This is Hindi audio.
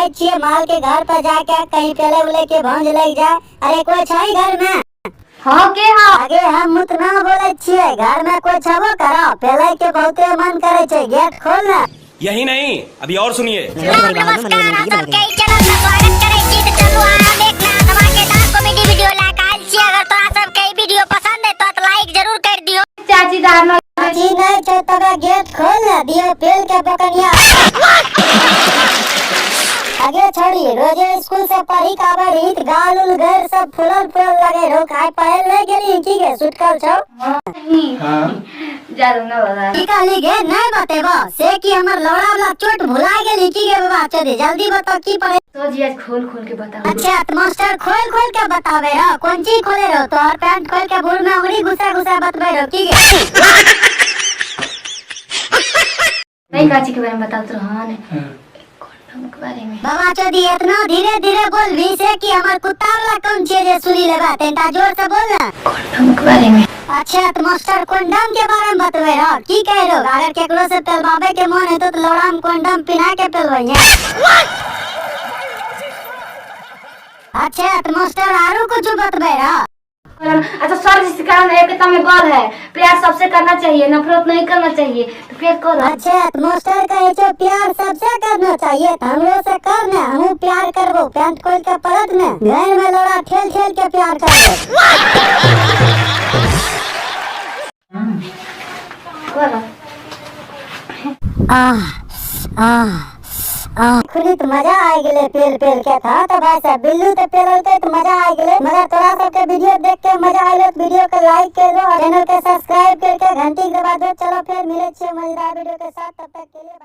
बोले छिए माल के घर पर जाके कहीं पेले उले के भंज लग जाए। अरे कोई छै घर में? हाँ के हाँ आगे हम मुत ना बोले छिए, घर में कोई छबो करो, पेले के बहुते मन करे छे, गेट खोल ना। यही नहीं, अभी और सुनिए। नमस्कार, हम सबके ई चैनल में स्वागत करै छी। त चलू अहाँ देखना धमाकेदार कॉमेडी वीडियो लेके आइल छी। अगर तोरा सबके ई वीडियो पसंद है तो लाइक जरूर कर दियो। चाची दाना जी नहीं छे तबे गेट खोल ना दियो, पेल के बकनिया। आगे छोड़ी, रोजे स्कूल से पढ़ी के आवे रही त गाल उल घर सब फुलल फुलल लगे रो। खाए पहल ले गेली की के सुटकल छौ? हां जादू ना बता की कहली गे? नहीं बतेबो से कि हमर लौड़ा वाला चोट भुला गेली की गे? बाबा चोदी जल्दी बताओ की पढ़े। तो जी आज खोल खोल के बताओ। अच्छा तो मास्टर खोल खोल के बतावे हो, कौन चीज खोले रहो? तो और पैंट खोल के भूर में उंगली घुसा घुसा बतबे रहो की गे? नहीं काची के बारे में बताओ तो हां ने कंडोम के बारे में। बाबा चोदी इतना धीरे धीरे बोल भी से कि हमर कुत्ता वाला कौन चीज जे सुनी लेबा, तेंटा जोर से बोल ना। कंडोम के बारे में। अच्छा तो मास्टर कंडम के बारे में बतवे रहो की कह रहो? अगर केकरो से पेलवावे के मन है तो लौड़ा में कंडम पिना के पेलवाइए। अच्छा तो मास्टर आरो कुछ बतवे रहो? अच्छा सर जिस कारण एकता में बल है, प्यार सबसे करना चाहिए, नफरत नहीं करना चाहिए। तो फिर करो। अच्छा तो मास्टर कहे छो प्यार सबसे करना चाहिए, तो हमरो से करना, हम प्यार करबो। पैंट खोल के परत में घर में लौड़ा ठेल ठेल के प्यार करबो। करो खुली तो मजा आ गेले पेल पेल के था। तो भाई साहब बिल्लू तो पेलते तो मजा आ गेले। मगर तोरा सबके वीडियो देख के मजा आइलो तो वीडियो को लाइक कर दो, चैनल के सब्सक्राइब करके घंटी दबा दो। चलो फिर मिले छे मजेदार वीडियो के साथ, तब तक के लिए बाय।